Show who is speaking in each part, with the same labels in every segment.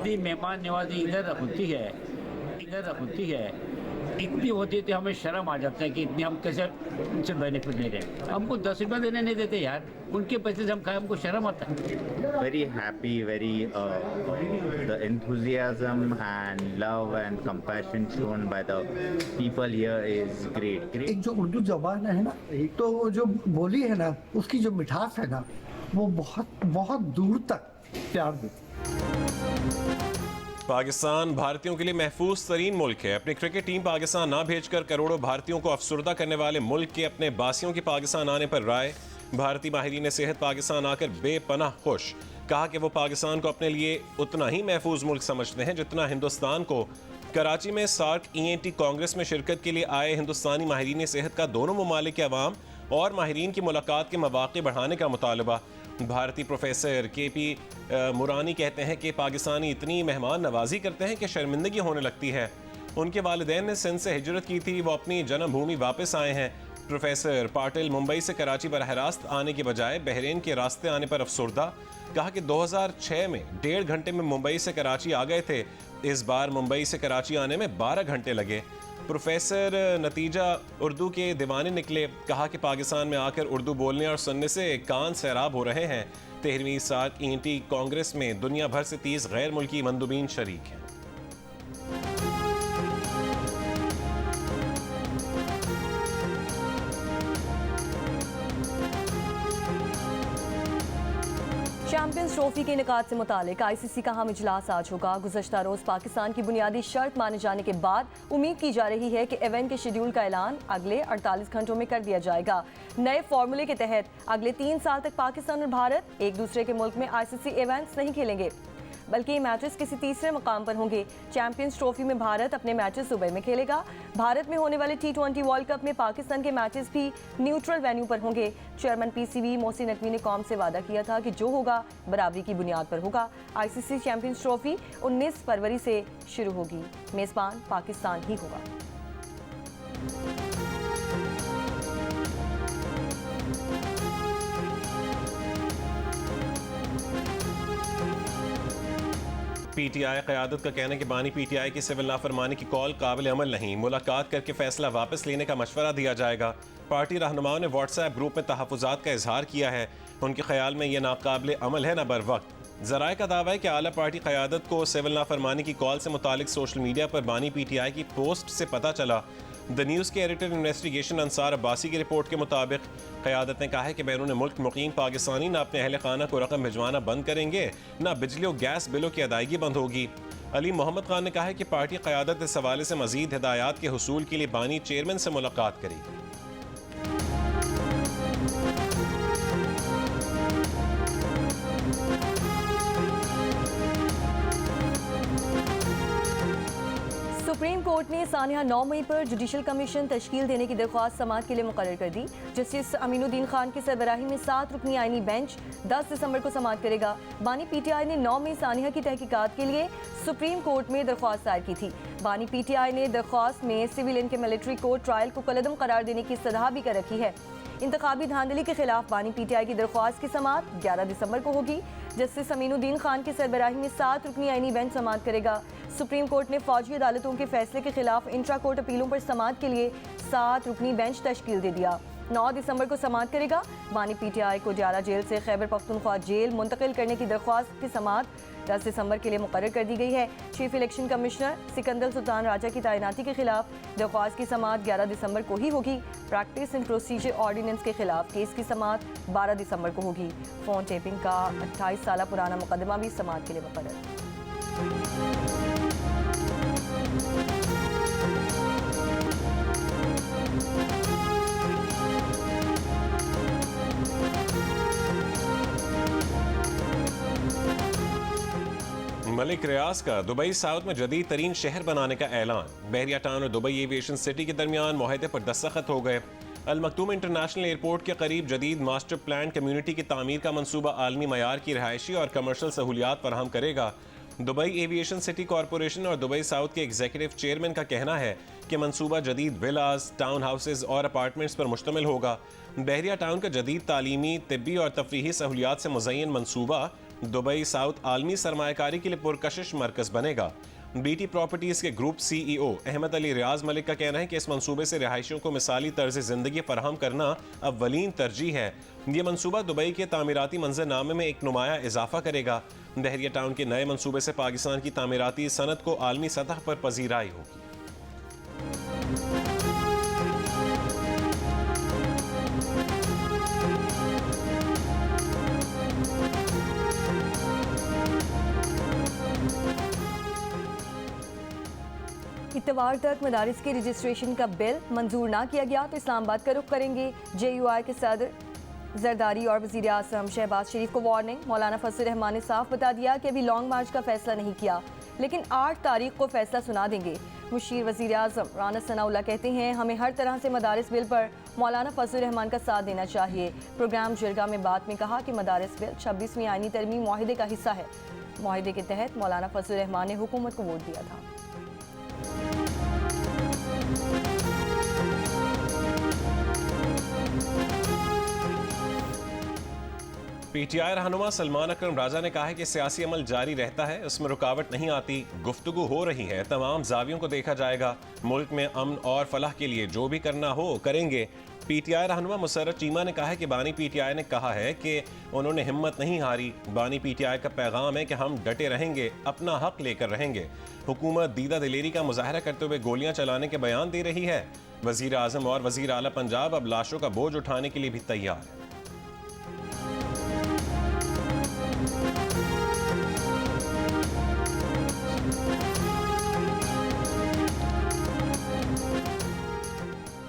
Speaker 1: जितनी मेहमान नवाजी इधर होती है इतनी होती है तो हमें शर्म आ जाता है कि इतनी हम कैसे उनसे बेनिफिट ले रहे हैं। हमको 10 रुपये देने नहीं देते यार, उनके पैसे से हम खाए, हमको शर्म आता है।
Speaker 2: Very happy, very the enthusiasm and love and compassion shown by the people here is great.
Speaker 3: एक जो उर्दू जबान है ना, तो वो जो बोली है ना, उसकी जो मिठास है ना, वो बहुत बहुत दूर तक प्यार देती है।
Speaker 4: पाकिस्तान भारतीयों के लिए महफूज तरीन मुल्क है। अपनी क्रिकेट टीम पाकिस्तान ना भेजकर करोड़ों भारतीयों को अफसुर्दा करने वाले मुल्क के अपने बासियों की पाकिस्तान आने पर राय। भारतीय माहिरीन सेहत पाकिस्तान आकर बेपनाह खुश। कहा कि वो पाकिस्तान को अपने लिए उतना ही महफूज मुल्क समझते हैं जितना हिंदुस्तान को। कराची में सार्क ENT कांग्रेस में शिरकत के लिए आए हिंदुस्तानी माहिरीन सेहत का दोनों ममालिक के अवाम और माहिरीन की मुलाकात के मौक़े बढ़ाने का मुतालबा। भारतीय प्रोफेसर KP मुरानी कहते हैं कि पाकिस्तानी इतनी मेहमान नवाजी करते हैं कि शर्मिंदगी होने लगती है। उनके वालिदैन ने सिंध से हिजरत की थी, वो अपनी जन्मभूमि वापस आए हैं। प्रोफेसर पाटिल मुंबई से कराची बरह रास्त आने के बजाय बहरीन के रास्ते आने पर अफसुर्दा। कहा कि 2006 में 1.5 घंटे में मुंबई से कराची आ गए थे, इस बार मुंबई से कराची आने में 12 घंटे लगे। प्रोफेसर नतीजा उर्दू के दीवाने निकले। कहा कि पाकिस्तान में आकर उर्दू बोलने और सुनने से कान सैराब हो रहे हैं। 13वीं सार्क ENT कांग्रेस में दुनिया भर से 30 गैर मुल्की मंदुबीन शरीक हैं।
Speaker 5: चैंपियंस ट्रॉफी के इनेकाद से मुतालिक ICC का हम इजलास आज होगा। गुज़श्ता रोज़ पाकिस्तान की बुनियादी शर्त माने जाने के बाद उम्मीद की जा रही है कि इवेंट के शेड्यूल का ऐलान अगले 48 घंटों में कर दिया जाएगा। नए फार्मूले के तहत अगले 3 साल तक पाकिस्तान और भारत एक दूसरे के मुल्क में ICC इवेंट्स नहीं खेलेंगे, बल्कि ये मैचेस किसी तीसरे मकाम पर होंगे। चैंपियंस ट्रॉफी में भारत अपने मैचेस दुबई में खेलेगा। भारत में होने वाले T20 वर्ल्ड कप में पाकिस्तान के मैचेस भी न्यूट्रल वेन्यू पर होंगे। चेयरमैन PCB मोहसिन नकवी ने कौम से वादा किया था कि जो होगा बराबरी की बुनियाद पर होगा। ICC चैंपियंस ट्रॉफी 19 फरवरी से शुरू होगी। मेज़बान पाकिस्तान ही होगा।
Speaker 4: PTI क़यादत का कहना है कि बानी PTI की सिविल नाफरमानी की कॉल काबिल अमल नहीं, मुलाकात करके फैसला वापस लेने का मशवरा दिया जाएगा। पार्टी रहनुमाओं ने WhatsApp ग्रुप में तहफ़्फ़ुज़ात का इजहार किया है। उनके ख्याल में यह नाकाबिल अमल है न बर वक्त। ज़राए का दावा है कि आला पार्टी क़यादत को सिविल नाफरमानी की कॉल से मुतालिक सोशल मीडिया पर बानी PTI की पोस्ट से पता चला। द न्यूज़ के एडिटर इन्वेस्टिगेशन अंसार अब्बासी की रिपोर्ट के मुताबिक क़यादत ने कहा है कि बैरून मुल्क मुक़ीम पाकिस्तानी न अपने अहल खाना को रकम भिजवाना बंद करेंगे, न बिजली और गैस बिलों की अदायगी बंद होगी। अली मोहम्मद खान ने कहा है कि पार्टी क़यादत इस हवाले से मज़ीद हिदायत के हुसूल के लिए बानी चेयरमैन से मुलाकात करेगी।
Speaker 5: सुप्रीम कोर्ट ने सानिया 9 मई पर जुडिशल कमीशन तश्कील देने की दरख्वास्त समाअत के लिए मुकर्रर कर दी। जस्टिस अमीनुद्दीन खान की सरबराही में 7 रुकनी आईनी बेंच 10 दिसंबर को समाअत करेगा। बानी PTI ने 9 मई सानिया की तहकीकात के लिए सुप्रीम कोर्ट में दरख्वास्त दायर की थी। बानी PTI ने दरख्वास्त में सिविल इनके मिलिट्री कोर्ट ट्रायल को कलअदम करार देने की इस्तदा भी कर रखी है। इंतखाबी धांधली के खिलाफ बानी PTI की दरख्वास्त की समाअत 11 दिसंबर को होगी। जस्टिस अमीनुद्दीन खान की सरबराही में 7 रुकनी आईनी बेंच समाअत करेगा। सुप्रीम कोर्ट ने फौजी अदालतों के फैसले के खिलाफ इंट्रा कोर्ट अपीलों पर समाअत के लिए 7 रुकनी बेंच तश्कील दे दिया। 9 दिसंबर को समाअत करेगा। बानी PTI को जारा जेल से खैबर पख्तूनख्वा जेल मुंतकिल करने की दरख्वास्त की समाअत 10 दिसंबर के लिए मुकर्रर कर दी गई है। Chief election commissioner Sikandar Sultan Raja की तैनाती के खिलाफ दरख्वास्त की समाअत 11 दिसंबर को ही होगी। प्रैक्टिस एंड प्रोसीजर ऑर्डिनेंस के खिलाफ केस की समाअत 12 दिसंबर को होगी। फोन टेपिंग का 28 साल पुराना मुकदमा भी समाअत के लिए मुकर्रर।
Speaker 4: मलिक रियाज का दुबई साउथ में जदीद तरीन शहर बनाने का ऐलान। बहरिया टाउन और दुबई एविएशन सिटी के दरमियान मुआहदे पर दस्तखत हो गए। अल मखदूम इंटरनेशनल एयरपोर्ट के करीब जदीद मास्टर प्लान कम्युनिटी की तामीर का मंसूबा आलमी मयार की रहायशी और कमर्शल सहूलियात फराहम करेगा। दुबई एविएशन सिटी कॉरपोरेशन और दुबई साउथ के एग्जीक्यूटिव चेयरमैन का कहना है कि मंसूबा जदीद विलास, टाउन हाउसेज और अपार्टमेंट्स पर मुश्तमिल होगा। बहरिया टाउन का जदीद तालीमी, तिब्बी और तफरीही सहूलियात से मुज़य्यन मंसूबा दुबई साउथ आलमी सरमायाकारी के लिए पुरकशिश मरकज़ बनेगा। बीटी प्रॉपर्टीज़ के ग्रुप CEO अहमद अली रियाज मलिक का कहना है कि इस मंसूबे से रिहायशियों को मिसाली तर्ज ज़िंदगी फराहम करना अव्वलीन तरजीह है। ये मंसूबा दुबई के तामीराती मंजरनामे में एक नुमाया इजाफा करेगा। बहरिया टाउन के नए मंसूबे से पाकिस्तान की तामीराती सनत को आलमी सतह पर पजीराई होगी।
Speaker 5: इतवार तक मदारिस के रजिस्ट्रेशन का बिल मंजूर ना किया गया तो इस्लामाबाद का रुख करेंगे। JUI के सदर जरदारी और वज़ीर आज़म शहबाज शरीफ को वार्निंग। मौलाना फजल रहमान ने साफ बता दिया कि अभी लॉन्ग मार्च का फैसला नहीं किया, लेकिन 8 तारीख को फैसला सुना देंगे। मुशीर वज़ीर आज़म राना सनाउल्लाह कहते हैं हमें हर तरह से मदारिस बिल पर मौलाना फजल रहमान का साथ देना चाहिए। प्रोग्राम जिरगा में बात में कहा कि मदारिस बिल 26वीं आईनी तरमीम मुआहिदे का हिस्सा है। मुआहिदे के तहत मौलाना फजल रहमान ने हुकूमत को वोट दिया था।
Speaker 4: PTI रहनुमा सलमान अकरम राजा ने कहा है कि सियासी अमल जारी रहता है, उसमें रुकावट नहीं आती। गुफ्तगू हो रही है, तमाम जावियों को देखा जाएगा। मुल्क में अमन और फलाह के लिए जो भी करना हो करेंगे। PTI रहनुमा मुसर्रत चीमा ने कहा है कि बानी PTI ने कहा है कि उन्होंने हिम्मत नहीं हारी। बानी PTI का पैगाम है कि हम डटे रहेंगे, अपना हक लेकर रहेंगे। हुकूमत दीदा दिलेरी का मुजाहरा करते हुए गोलियां चलाने के बयान दे रही है। वजीर आजम और वजीर आला पंजाब अब लाशों का बोझ उठाने के लिए भी तैयार है।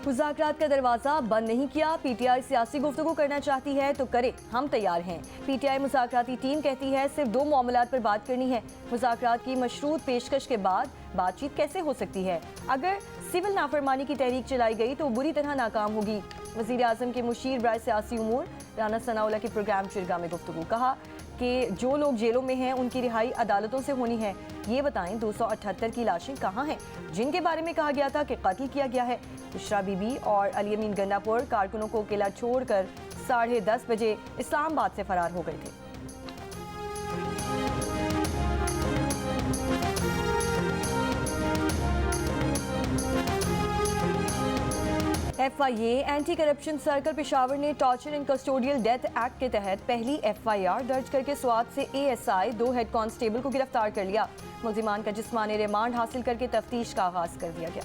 Speaker 5: मुज़ाकरात का दरवाज़ा बंद नहीं किया। PTI सियासी गुफ्तगू करना चाहती है तो करे, हम तैयार हैं। PTI मुज़ाकराती टीम कहती है सिर्फ 2 मामलात पर बात करनी है। मुज़ाकरात की मशरूत पेशकश के बाद बातचीत कैसे हो सकती है? अगर सिविल नाफरमानी की तहरीक चलाई गई तो बुरी तरह नाकाम होगी। वज़ीर आज़म के मुशीर बराए सियासी उमूर राना सनाउल्लाह के प्रोग्राम जिरगा में गुफ्तगू। कहा कि जो लोग जेलों में हैं उनकी रिहाई अदालतों से होनी है। ये बताएं 278 की लाशें कहाँ हैं जिनके बारे में कहा गया था कि कत्ल किया गया है। बुशरा बीबी और अली अमीन गन्नापुर कारकुनों को किला छोड़कर 10:30 बजे इस्लामाबाद से फरार हो गए थे। FIA anti corruption circle Peshawar ने torture and custodial death act के तहत पहली FIR दर्ज करके स्वात से ASI 2 हेड कांस्टेबल को गिरफ्तार कर लिया। मुल्जिमान का जिस्मानी रिमांड हासिल करके तफ्तीश का आगाज कर दिया गया।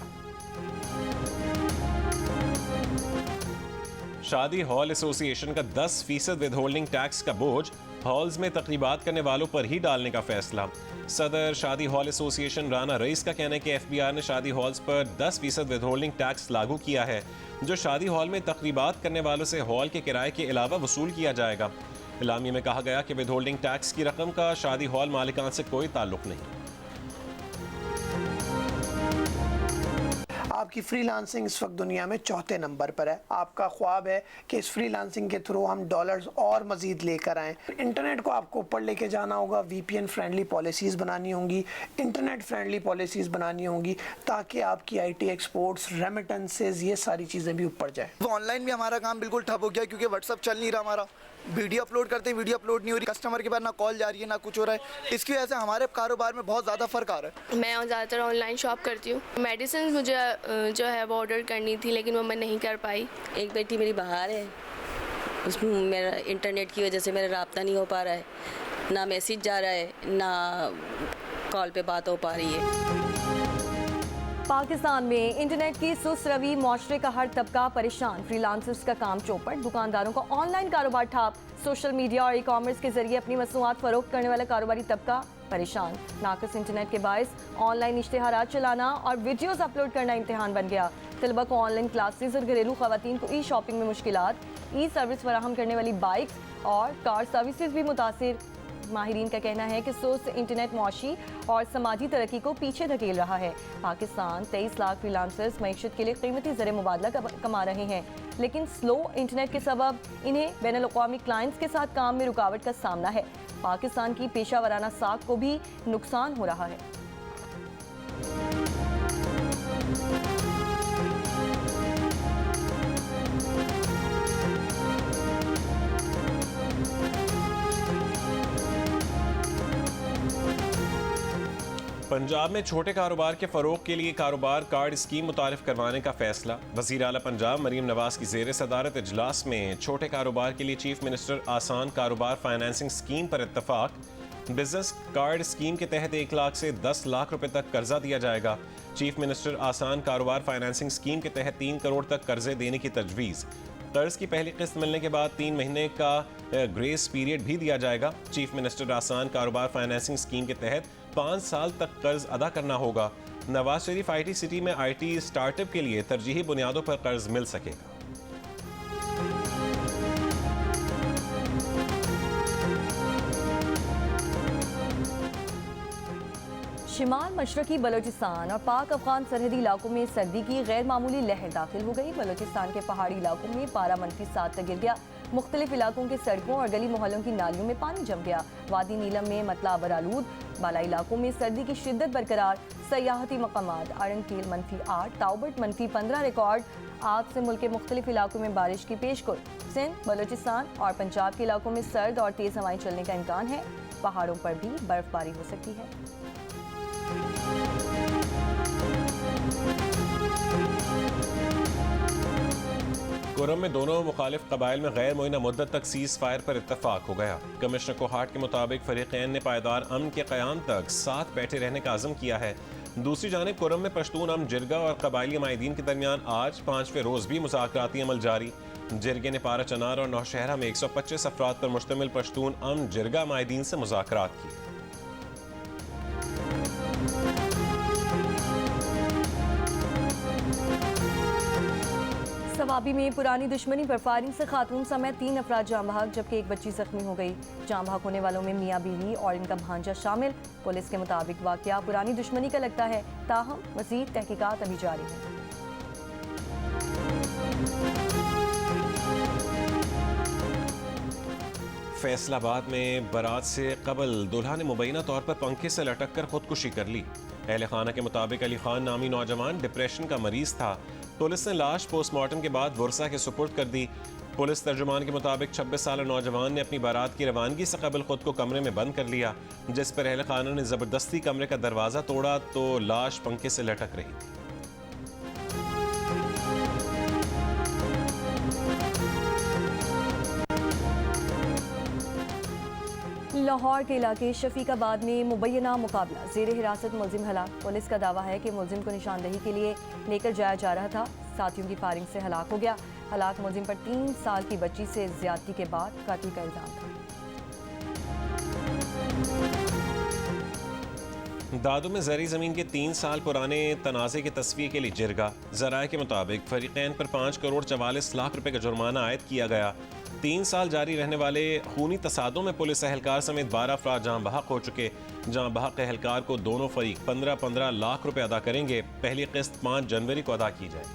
Speaker 4: शादी हॉल एसोसिएशन का 10% विदहोल्डिंग टैक्स का बोझ हॉल्स में तकरीबात करने वालों पर ही डालने का फैसला। सदर शादी हॉल एसोसिएशन राना रईस का कहना है कि FBR ने शादी हॉल्स पर 10% विदहोल्डिंग टैक्स लागू किया है, जो शादी हॉल में तकरीबात करने वालों से हॉल के किराए के अलावा वसूल किया जाएगा। इलामी में कहा गया कि विदहोल्डिंग टैक्स की रकम का शादी हॉल मालिकान से कोई ताल्लुक नहीं।
Speaker 6: आपकी फ्रीलांसिंग इस वक्त दुनिया में 4थे नंबर पर है। आपका ख्वाब है कि इस फ्रीलांसिंग के थ्रू हम डॉलर्स और मज़ीद लेकर आएँ। इंटरनेट को आपको ऊपर लेके जाना होगा, VPN फ्रेंडली पॉलिसीज़ बनानी होंगी, इंटरनेट फ्रेंडली पॉलिसीज़ बनानी होंगी ताकि आपकी IT एक्सपोर्ट्स, रेमिटेंसेज, ये सारी चीज़ें भी ऊपर जाएँ।
Speaker 7: ऑनलाइन भी हमारा काम बिल्कुल ठप हो गया क्योंकि व्हाट्सअप चल नहीं रहा हमारा। वीडियो अपलोड करते हैं, वीडियो अपलोड नहीं हो रही, कस्टमर के पास ना कॉल जा रही है ना कुछ हो रहा है। इसकी वजह से हमारे कारोबार में बहुत ज़्यादा फ़र्क आ रहा है।
Speaker 8: मैं ज़्यादातर ऑनलाइन शॉप करती हूँ। मेडिसिन मुझे जो है वो ऑर्डर करनी थी लेकिन वो मैं नहीं कर पाई।
Speaker 9: एक बेटी मेरी बाहर है, उसमें मेरा इंटरनेट की वजह से मेरा राब्ता नहीं हो पा रहा है, ना मैसेज जा रहा है ना कॉल पे बात हो पा रही है।
Speaker 5: पाकिस्तान में इंटरनेट की सुस्त रवि, माशरे का हर तबका परेशान। फ्रीलांसर्स का काम चौपट, दुकानदारों का ऑनलाइन कारोबार ठप, सोशल मीडिया और ई-कॉमर्स के जरिए अपनी मसनूआत फरोख्त करने वाला कारोबारी तबका परेशान। नाकस इंटरनेट के बायस ऑनलाइन इश्तिहारात चलाना और वीडियोस अपलोड करना इम्तिहान बन गया। तलबा को ऑनलाइन क्लासेस और घरेलू खवातीन को ई-शॉपिंग में मुश्किलात। ई सर्विस फराहम करने वाली बाइक्स और कार सर्विसेज भी मुतासिर। माहिरीन का कहना है कि सुस्त इंटरनेट मुआशी और समाजी तरक्की को पीछे धकेल रहा है। पाकिस्तान 23 लाख फ्रीलांसर्स मईशत के लिए कीमती ज़र मुबादला कमा रहे हैं, लेकिन स्लो इंटरनेट के सबब इन्हें बैनुल-अक़वामी क्लाइंट्स के साथ काम में रुकावट का सामना है। पाकिस्तान की पेशा वराना साख को भी नुकसान हो रहा है।
Speaker 4: पंजाब में छोटे कारोबार के फ़रोग के लिए कारोबार कार्ड स्कीम मुतारिफ करवाने का फैसला। वज़ीर आला पंजाब मरीम नवाज़ की ज़ेर सदारत इजलास में छोटे कारोबार के लिए चीफ मिनिस्टर आसान कारोबार फाइनेंसिंग स्कीम पर इत्तफाक। बिजनेस कार्ड स्कीम के तहत 1 लाख से 10 लाख रुपए तक कर्जा दिया जाएगा। चीफ मिनिस्टर आसान कारोबार फाइनेंसिंग स्कीम के तहत 3 करोड़ तक कर्जे देने की तजवीज़। कर्ज की पहली किस्त मिलने के बाद 3 महीने का ग्रेस पीरियड भी दिया जाएगा। चीफ मिनिस्टर आसान कारोबार फाइनेंसिंग स्कीम के तहत 5 साल तक कर्ज अदा करना होगा। नवाज शरीफ IT सिटी में IT स्टार्टअप के लिए तरजीही बुनियादों पर कर्ज मिल सकेगा।
Speaker 5: शिमाल मशरकी बलोचिस्तान और पाक अफगान सरहदी इलाकों में सर्दी की गैर मामूली लहर दाखिल हो गई। बलोचिस्तान के पहाड़ी इलाकों में पारा -7 तक गिर गया। मुख्तलिफ इलाकों के सड़कों और गली मोहल्लों की नालियों में पानी जम गया। वादी नीलम में मतला अबरालूद। बालाई इलाकों में सर्दी की शिद्दत बरकरार। सयाहती मकामात अरंगकील -8, ताउबट -15 रिकॉर्ड। आग से मुल्क के मुख्तलिफ इलाकों में बारिश की पेशगोई। सिंध, बलोचिस्तान और पंजाब के इलाकों में सर्द और तेज़ हवाएं चलने का इम्कान है। पहाड़ों पर भी बर्फबारी हो सकती है।
Speaker 4: कुरम में दोनों मुखालिफ कबाइल में गैर मुइना मुद्दत तक सीज़ फायर पर इत्तफाक हो गया। कमिश्नर कोहाट के मुताबिक फरीकैन ने पायदार अमन के क़याम तक साथ बैठे रहने का अज़म किया है। दूसरी जानिब कुरम में पश्तून अमन जिरगा और कबाइली माहिदीन के दरमियान आज 5वें रोज़ भी मुज़ाकराती अमल जारी। जिरगे ने पारा चनार और नौशहरा में 125 अफराद पर मुश्तमिल पश्तून अमन जिरगा माहिदीन से मुज़ाकरात किए।
Speaker 5: सवाबी में पुरानी दुश्मनी पर फायरिंग से खातून समेत 3 अफराद जाम बहक, जबकि एक बच्ची जख्मी हो गई। जाम बहक होने वालों में मियाँ बीवी और इनका भांजा शामिल। पुलिस के मुताबिक वाकया पुरानी दुश्मनी का लगता है, ताहम मज़ीद तहकीकात अभी जारी है।
Speaker 4: फैसलाबाद में बारात से कबल दुल्हा ने मुबैना तौर पर पंखे से लटक कर खुदकुशी कर ली। अहले खाना के मुताबिक अली खान नामी नौजवान डिप्रेशन का मरीज था। पुलिस ने लाश पोस्टमार्टम के बाद वर्सा के सुपुर्द कर दी। पुलिस तर्जुमान के मुताबिक 26 साल नौजवान ने अपनी बारात की रवानगी से कबल खुद को कमरे में बंद कर लिया, जिस पर अहले खाना ने ज़बरदस्ती कमरे का दरवाज़ा तोड़ा तो लाश पंखे से लटक रही थी।
Speaker 5: लाहौर के इलाके शफीकाबाद में मुबैना मुकाबला, जेर हिरासत मुलजिम हलाक। पुलिस का दावा है कि मुलजिम को निशानदही के लिए लेकर जाया जा रहा था, साथियों की फायरिंग से हलाक हो गया। हलाक मुलजिम पर 3 साल की बच्ची से ज्यादती के बाद कत्ल का इल्जाम था।
Speaker 4: दादू में जरी ज़मीन के 3 साल पुराने तनाज़े के तस्वीर के लिए जिरगा। ज़राए के मुताबिक फरीकैन पर 5 करोड़ 44 लाख रुपए का जुर्माना आयद किया गया। 3 साल जारी रहने वाले खूनी तसादों में पुलिस एहलकार समेत 12 अफराद जहां बहक हो चुके। जहां बहक एहलकार को दोनों फरीक 15-15 लाख रुपए अदा करेंगे। पहली किस्त 5 जनवरी को अदा की जाए।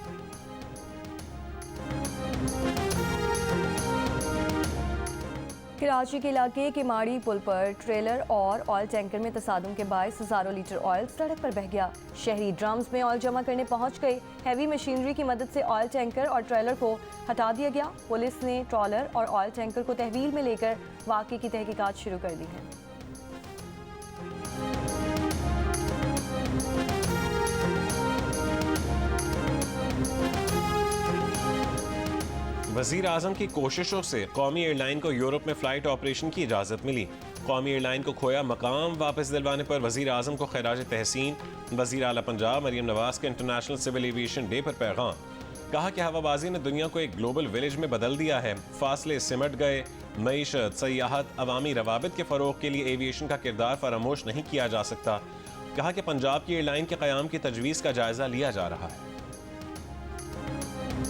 Speaker 5: कराची के इलाके के माड़ी पुल पर ट्रेलर और ऑयल टैंकर में तसादुम के बायस हजारों लीटर ऑयल सड़क पर बह गया। शहरी ड्रम्स में ऑयल जमा करने पहुंच गए। हैवी मशीनरी की मदद से ऑयल टैंकर और ट्रेलर को हटा दिया गया। पुलिस ने ट्रॉलर और ऑयल टैंकर को तहवील में लेकर वाक़े की तहकीकात शुरू कर दी है।
Speaker 4: वज़ीर आज़म की कोशिशों से कौमी एयरलाइन को यूरोप में फ़्लाइट ऑपरेशन की इजाज़त मिली। कौमी एयरलाइन को खोया मकाम वापस दिलवाने पर वज़ीर आज़म को खैराज तहसीन। वज़ीर आला पंजाब मरीम नवाज़ के इंटरनेशनल सिविल एविएशन डे पर पैगाम। कहा कि हवाबाजी ने दुनिया को एक ग्लोबल विलेज में बदल दिया है। फासले सिमट गए। मईशत, सयाहत, अवामी रवाबित के फ़रोग़ के लिए एविएशन का किरदार फरामोश नहीं किया जा सकता। कहा कि पंजाब की एयरलाइन के क़याम की तजवीज़ का जायज़ा लिया जा रहा है।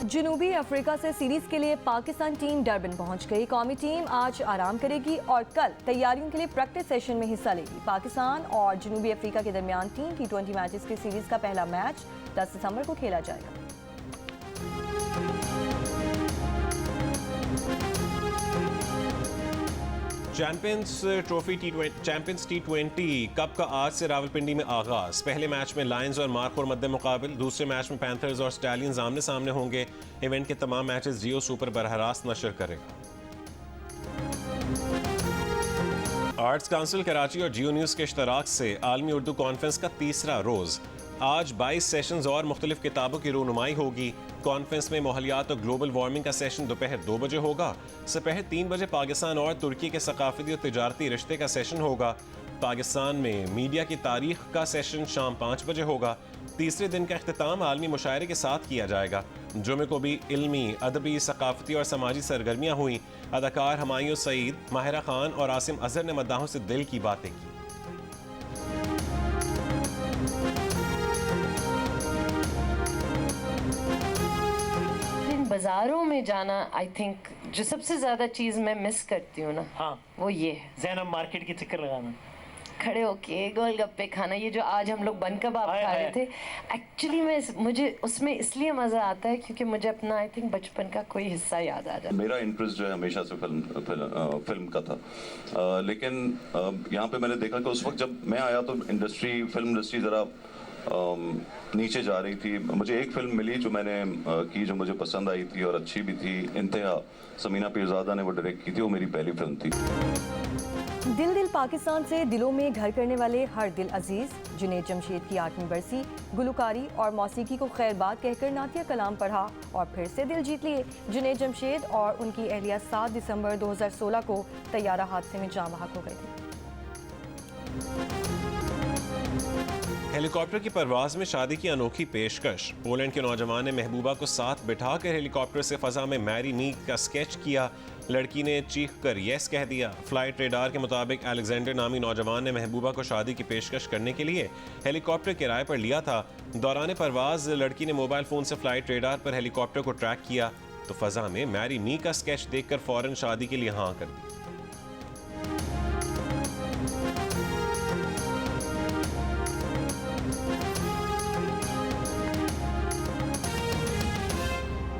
Speaker 5: जनूबी अफ्रीका से सीरीज के लिए पाकिस्तान टीम डरबन पहुंच गई। कौमी टीम आज आराम करेगी और कल तैयारियों के लिए प्रैक्टिस सेशन में हिस्सा लेगी। पाकिस्तान और जनूबी अफ्रीका के दरमियान 3 T20 मैचेस की सीरीज का पहला मैच 10 दिसंबर को खेला जाएगा।
Speaker 4: चैंपियंस T20 कप का आज से रावलपिंडी में आगाज। पहले मैच में लायंस और मार्कोर मद्दे मुकाबिल, दूसरे मैच में पैंथर्स और स्टैलियंस आमने सामने होंगे। इवेंट के तमाम मैचेस जियो सुपर बरह रास्त नशर करेगा। आर्ट्स काउंसिल कराची और जियो न्यूज़ के इश्तराक से आलमी उर्दू कॉन्फ्रेंस का तीसरा रोज़। आज 22 सेशंस और मुख्तलिफ किताबों की रूनुमाई होगी। कॉन्फ्रेंस में माहौलियात और ग्लोबल वार्मिंग का सेशन दोपहर 2 बजे होगा। दोपहर 3 बजे पाकिस्तान और तुर्की के सकाफती और तिजारती रिश्ते का सेशन होगा। पाकिस्तान में मीडिया की तारीख का सेशन शाम 5 बजे होगा। तीसरे दिन का अख्तिताम आलमी मुशायरे के साथ किया जाएगा। जुमे को भी इल्मी, अदबी, सकाफती और समाजी सरगर्मियाँ हुई। अदाकार हमायूं सईद, माहिरा खान और आसिम अजहर ने मद्दाहों से दिल की बातें की।
Speaker 10: बाजारों में जाना, आई थिंक जो सबसे ज्यादा चीज मैं मिस करती हूँ ना,
Speaker 11: हाँ,
Speaker 10: वो ये है
Speaker 11: जैनब मार्केट के चक्कर लगाना,
Speaker 10: खड़े होके गोलगप्पे खाना। ये जो आज हम लोग बन कबाब खा रहे थे, एक्चुअली मुझे उसमें इसलिए मजा आता है क्योंकि मुझे अपना आई थिंक बचपन का कोई हिस्सा याद आ जाता है।
Speaker 12: मेरा इंटरेस्ट जो है हमेशा से फिल्म का था, लेकिन यहाँ पे मैंने देखा कि उस वक्त जब मैं आया तो फिल्म इंडस्ट्री ज़रा नीचे जा रही थी। मुझे एक फिल्म मिली जो मैंने की, जो मुझे पसंद आई थी और अच्छी भी थी, इंतहा। समीना पीरज़ादा ने वो डायरेक्ट की थी, वो मेरी पहली फिल्म थी।
Speaker 5: दिल दिल पाकिस्तान से दिलों में घर करने वाले हर दिल अजीज। जुनैद जमशेद की 8वीं बरसी, गुलकारी और मौसीकी को खैरबाद कहकर नातिया कलाम पढ़ा और फिर से दिल जीत लिए। जुनैद जमशेद और उनकी अहलिया 7 दिसंबर 2016 को तैयारा हादसे में जाँ बहक हो गए थे।
Speaker 4: हेलीकॉप्टर की परवाज में शादी की अनोखी पेशकश। पोलैंड के नौजवान ने महबूबा को साथ बिठाकर हेलीकॉप्टर से फजा में मैरी मी का स्केच किया। लड़की ने चीख कर यस कह दिया। फ्लाइट रेडार के मुताबिक अलेक्जेंडर नामी नौजवान ने महबूबा को शादी की पेशकश करने के लिए हेलीकॉप्टर किराए पर लिया था। दौरान परवाज लड़की ने मोबाइल फोन से फ्लाइट रेडार पर हेलीकॉप्टर को ट्रैक किया तो फजा में मैरी मी का स्केच देखकर फौरन शादी के लिए हाँ कर दी।